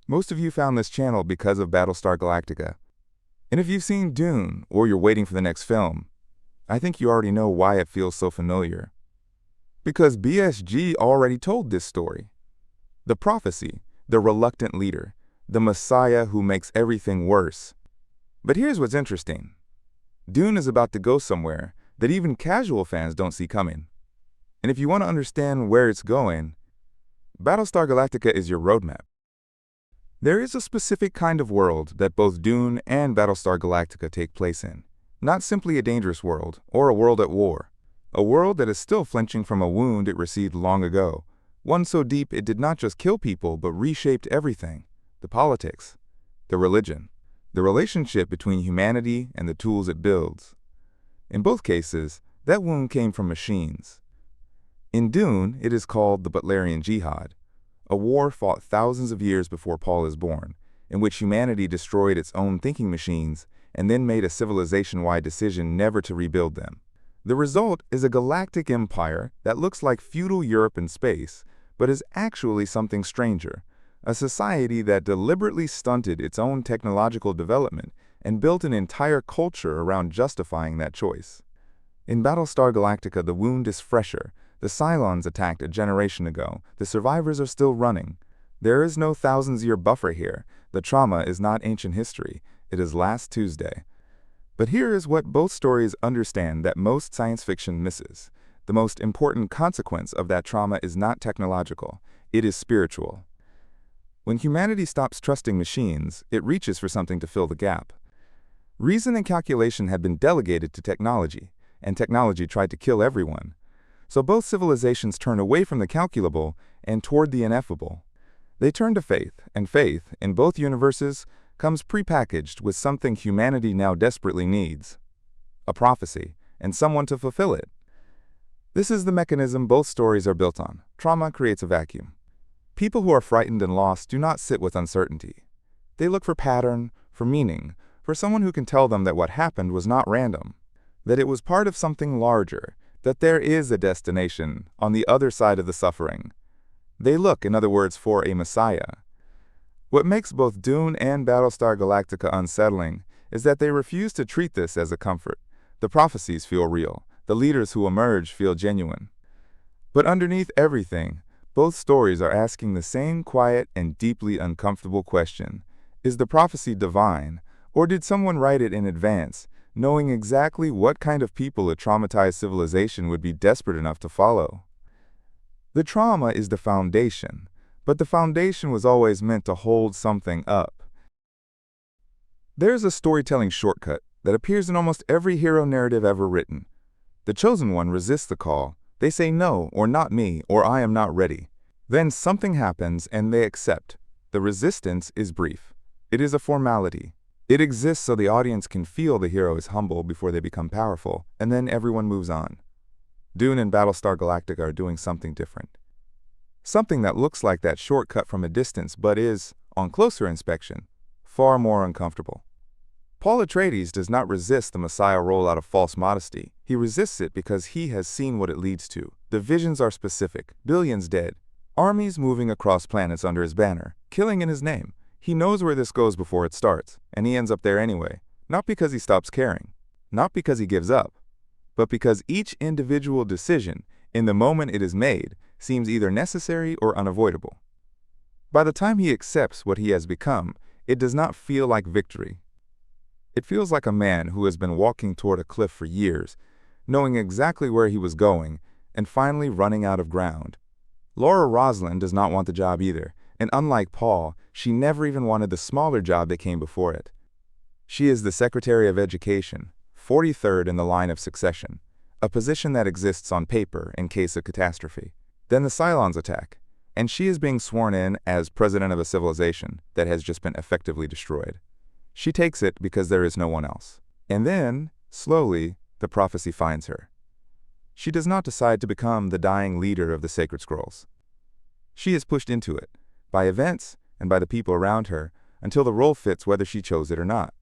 Most of you found this channel because of Battlestar Galactica. And if you've seen Dune, or you're waiting for the next film, I think you already know why it feels so familiar. Because BSG already told this story. The prophecy, the reluctant leader, the Messiah who makes everything worse. But here's what's interesting. Dune is about to go somewhere that even casual fans don't see coming. And if you want to understand where it's going, Battlestar Galactica is your roadmap. There is a specific kind of world that both Dune and Battlestar Galactica take place in. Not simply a dangerous world, or a world at war. A world that is still flinching from a wound it received long ago. One so deep it did not just kill people, but reshaped everything. The politics, the religion, the relationship between humanity and the tools it builds. In both cases, that wound came from machines. In Dune, it is called the Butlerian Jihad, a war fought thousands of years before Paul is born, in which humanity destroyed its own thinking machines and then made a civilization-wide decision never to rebuild them. The result is a galactic empire that looks like feudal Europe in space, but is actually something stranger, a society that deliberately stunted its own technological development and built an entire culture around justifying that choice. In Battlestar Galactica, the wound is fresher. The Cylons attacked a generation ago. The survivors are still running. There is no thousands-year buffer here. The trauma is not ancient history. It is last Tuesday. But here is what both stories understand that most science fiction misses. The most important consequence of that trauma is not technological. It is spiritual. When humanity stops trusting machines, it reaches for something to fill the gap. Reason and calculation had been delegated to technology, and technology tried to kill everyone. So both civilizations turn away from the calculable and toward the ineffable. They turn to faith, and faith, in both universes, comes prepackaged with something humanity now desperately needs: a prophecy, and someone to fulfill it. This is the mechanism both stories are built on. Trauma creates a vacuum. People who are frightened and lost do not sit with uncertainty. They look for pattern, for meaning, for someone who can tell them that what happened was not random, that it was part of something larger, that there is a destination on the other side of the suffering. They look, in other words, for a Messiah. What makes both Dune and Battlestar Galactica unsettling is that they refuse to treat this as a comfort. The prophecies feel real. The leaders who emerge feel genuine. But underneath everything, both stories are asking the same quiet and deeply uncomfortable question: is the prophecy divine, or did someone write it in advance, knowing exactly what kind of people a traumatized civilization would be desperate enough to follow? The trauma is the foundation, but the foundation was always meant to hold something up. There's a storytelling shortcut that appears in almost every hero narrative ever written. The chosen one resists the call. They say no, or not me, or I am not ready. Then something happens and they accept. The resistance is brief. It is a formality. It exists so the audience can feel the hero is humble before they become powerful, and then everyone moves on. Dune and Battlestar Galactica are doing something different. Something that looks like that shortcut from a distance, but is, on closer inspection, far more uncomfortable. Paul Atreides does not resist the Messiah role out of false modesty. He resists it because he has seen what it leads to. The visions are specific. Billions dead. Armies moving across planets under his banner. Killing in his name. He knows where this goes before it starts, and he ends up there anyway. Not because he stops caring. Not because he gives up. But because each individual decision, in the moment it is made, seems either necessary or unavoidable. By the time he accepts what he has become, it does not feel like victory. It feels like a man who has been walking toward a cliff for years, knowing exactly where he was going, and finally running out of ground. Laura Roslin does not want the job either, and unlike Paul, she never even wanted the smaller job that came before it. She is the Secretary of Education, 43rd in the line of succession, a position that exists on paper in case of catastrophe. Then the Cylons attack, and she is being sworn in as president of a civilization that has just been effectively destroyed. She takes it because there is no one else. And then, slowly, the prophecy finds her. She does not decide to become the dying leader of the Sacred Scrolls. She is pushed into it, by events and by the people around her, until the role fits whether she chose it or not.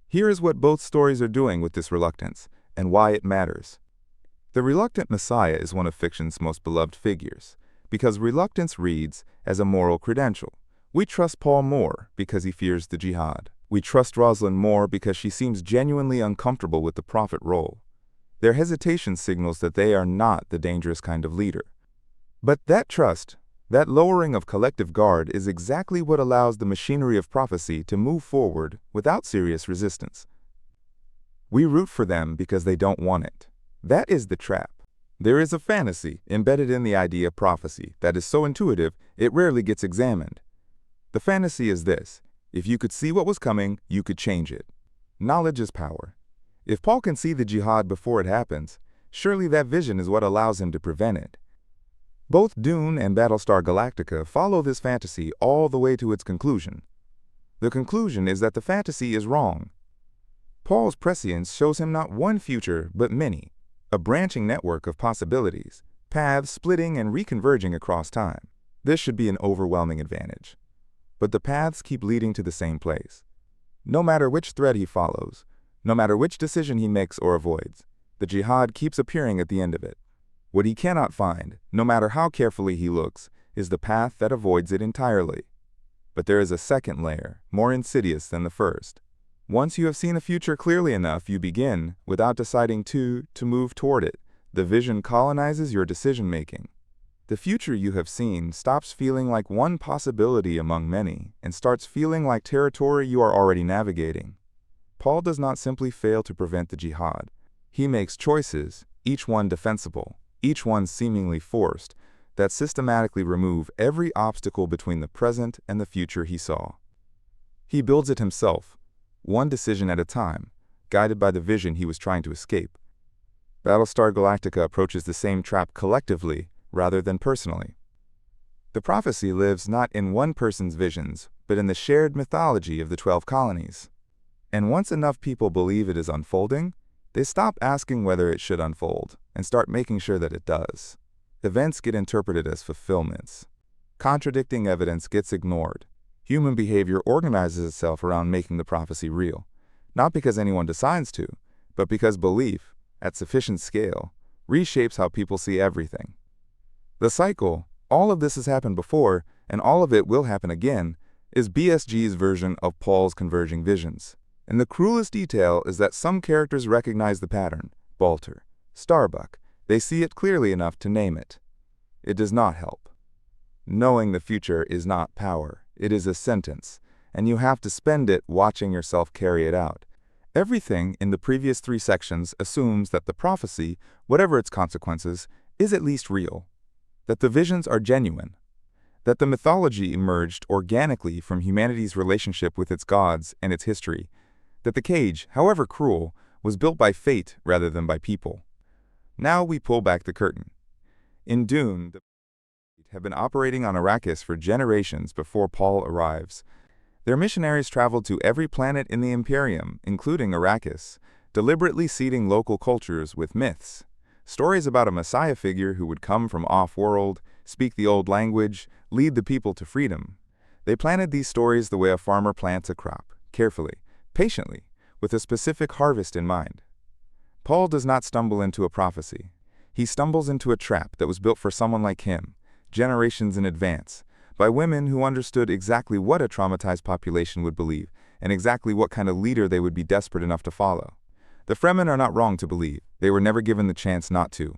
Here is what both stories are doing with this reluctance, and why it matters. The reluctant Messiah is one of fiction's most beloved figures, because reluctance reads as a moral credential, We trust Paul more because he fears the jihad. We trust Rosalind more because she seems genuinely uncomfortable with the prophet role. Their hesitation signals that they are not the dangerous kind of leader. But that trust, that lowering of collective guard, is exactly what allows the machinery of prophecy to move forward without serious resistance. We root for them because they don't want it. That is the trap. There is a fantasy embedded in the idea of prophecy that is so intuitive it rarely gets examined. The fantasy is this: if you could see what was coming, you could change it. Knowledge is power. If Paul can see the jihad before it happens, surely that vision is what allows him to prevent it. Both Dune and Battlestar Galactica follow this fantasy all the way to its conclusion. The conclusion is that the fantasy is wrong. Paul's prescience shows him not one future, but many, a branching network of possibilities, paths splitting and reconverging across time. This should be an overwhelming advantage. But the paths keep leading to the same place. No matter which thread he follows, no matter which decision he makes or avoids, the jihad keeps appearing at the end of it. What he cannot find, no matter how carefully he looks, is the path that avoids it entirely. But there is a second layer, more insidious than the first. Once you have seen a future clearly enough, you begin, without deciding to move toward it. The vision colonizes your decision-making. The future you have seen stops feeling like one possibility among many and starts feeling like territory you are already navigating. Paul does not simply fail to prevent the jihad. He makes choices, each one defensible, each one seemingly forced, that systematically remove every obstacle between the present and the future he saw. He builds it himself, one decision at a time, guided by the vision he was trying to escape. Battlestar Galactica approaches the same trap collectively rather than personally. The prophecy lives not in one person's visions, but in the shared mythology of the 12 colonies. And once enough people believe it is unfolding, they stop asking whether it should unfold and start making sure that it does. Events get interpreted as fulfillments. Contradicting evidence gets ignored. Human behavior organizes itself around making the prophecy real, not because anyone decides to, but because belief, at sufficient scale, reshapes how people see everything. The cycle, all of this has happened before, and all of it will happen again, is BSG's version of Paul's converging visions. And the cruelest detail is that some characters recognize the pattern: Balter, Starbuck. They see it clearly enough to name it. It does not help. Knowing the future is not power. It is a sentence, and you have to spend it watching yourself carry it out. Everything in the previous 3 sections assumes that the prophecy, whatever its consequences, is at least real, that the visions are genuine, that the mythology emerged organically from humanity's relationship with its gods and its history, that the cage, however cruel, was built by fate rather than by people. Now we pull back the curtain. In Dune, the have been operating on Arrakis for generations before Paul arrives. Their missionaries traveled to every planet in the Imperium, including Arrakis, deliberately seeding local cultures with myths. Stories about a messiah figure who would come from off-world, speak the old language, lead the people to freedom. They planted these stories the way a farmer plants a crop, carefully, patiently, with a specific harvest in mind. Paul does not stumble into a prophecy. He stumbles into a trap that was built for someone like him, generations in advance, by women who understood exactly what a traumatized population would believe and exactly what kind of leader they would be desperate enough to follow. The Fremen are not wrong to believe. They were never given the chance not to.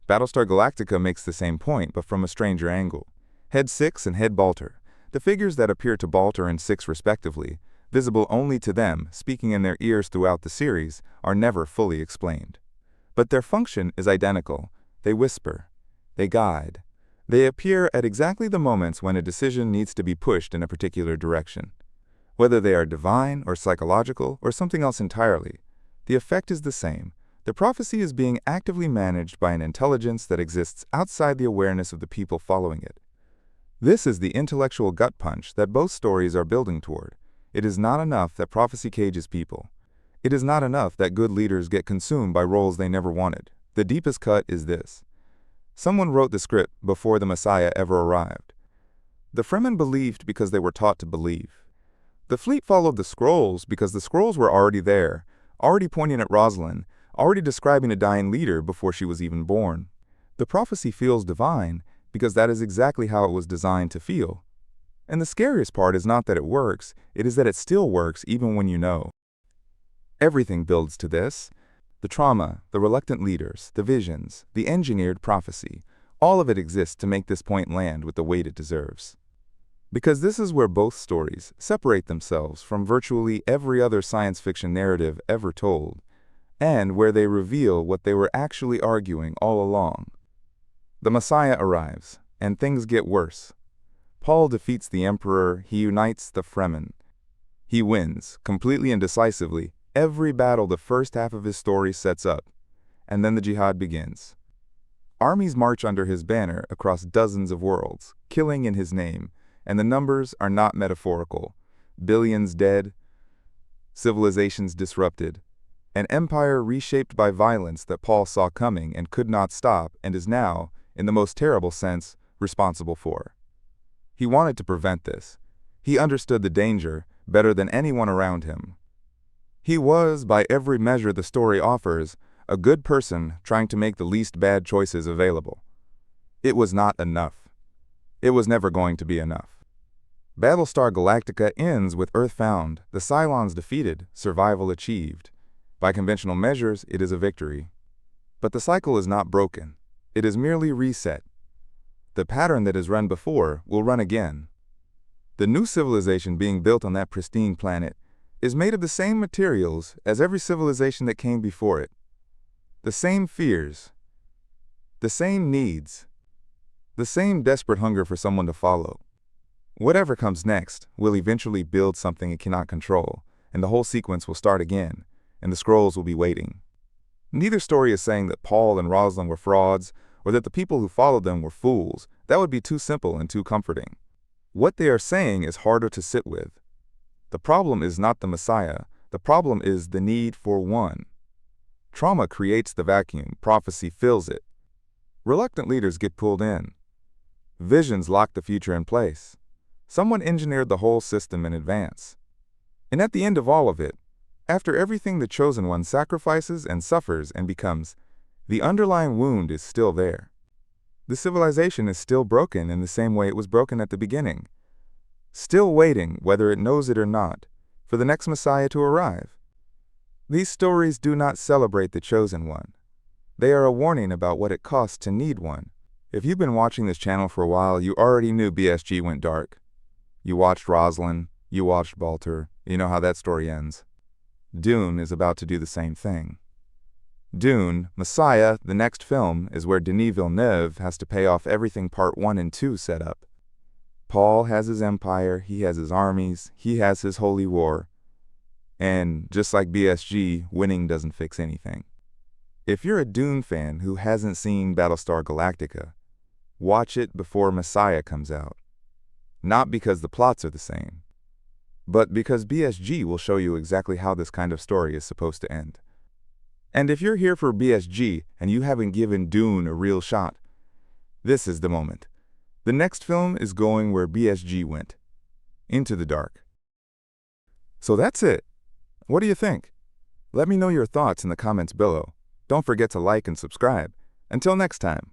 Battlestar Galactica makes the same point, but from a stranger angle. Head 6 and Head Balter, the figures that appear to Balter and 6 respectively, visible only to them, speaking in their ears throughout the series, are never fully explained. But their function is identical. They whisper. They guide. They appear at exactly the moments when a decision needs to be pushed in a particular direction. Whether they are divine or psychological or something else entirely, the effect is the same. The prophecy is being actively managed by an intelligence that exists outside the awareness of the people following it. This is the intellectual gut punch that both stories are building toward. It is not enough that prophecy cages people. It is not enough that good leaders get consumed by roles they never wanted. The deepest cut is this. Someone wrote the script before the Messiah ever arrived. The Fremen believed because they were taught to believe. The fleet followed the scrolls because the scrolls were already there, already pointing at Rosalind, already describing a dying leader before she was even born. The prophecy feels divine because that is exactly how it was designed to feel. And the scariest part is not that it works, it is that it still works even when you know. Everything builds to this. The trauma, the reluctant leaders, the visions, the engineered prophecy, all of it exists to make this point land with the weight it deserves. Because this is where both stories separate themselves from virtually every other science fiction narrative ever told, and where they reveal what they were actually arguing all along. The Messiah arrives, and things get worse. Paul defeats the Emperor, he unites the Fremen. He wins, completely and decisively, every battle the first half of his story sets up, and then the jihad begins. Armies march under his banner across dozens of worlds, killing in his name, and the numbers are not metaphorical. Billions dead, civilizations disrupted, an empire reshaped by violence that Paul saw coming and could not stop and is now, in the most terrible sense, responsible for. He wanted to prevent this. He understood the danger better than anyone around him. He was, by every measure the story offers, a good person trying to make the least bad choices available. It was not enough. It was never going to be enough. Battlestar Galactica ends with Earth found, the Cylons defeated, survival achieved. By conventional measures, it is a victory. But the cycle is not broken. It is merely reset. The pattern that has run before will run again. The new civilization being built on that pristine planet is made of the same materials as every civilization that came before it. The same fears, the same needs, the same desperate hunger for someone to follow. Whatever comes next will eventually build something it cannot control, and the whole sequence will start again, and the scrolls will be waiting. Neither story is saying that Paul and Rosalind were frauds, or that the people who followed them were fools. That would be too simple and too comforting. What they are saying is harder to sit with. The problem is not the Messiah, the problem is the need for one. Trauma creates the vacuum, prophecy fills it. Reluctant leaders get pulled in. Visions lock the future in place. Someone engineered the whole system in advance. And at the end of all of it, after everything the chosen one sacrifices and suffers and becomes, the underlying wound is still there. The civilization is still broken in the same way it was broken at the beginning. Still waiting, whether it knows it or not, for the next Messiah to arrive. These stories do not celebrate the chosen one. They are a warning about what it costs to need one. If you've been watching this channel for a while, you already knew BSG went dark. You watched Rosalind, you watched Baltar, you know how that story ends. Dune is about to do the same thing. Dune, Messiah, the next film, is where Denis Villeneuve has to pay off everything Part 1 and 2 set up. Paul has his empire, he has his armies, he has his holy war. And just like BSG, winning doesn't fix anything. If you're a Dune fan who hasn't seen Battlestar Galactica, watch it before Messiah comes out. Not because the plots are the same, but because BSG will show you exactly how this kind of story is supposed to end. And if you're here for BSG and you haven't given Dune a real shot, this is the moment. The next film is going where BSG went, into the dark. So that's it. What do you think? Let me know your thoughts in the comments below. Don't forget to like and subscribe. Until next time.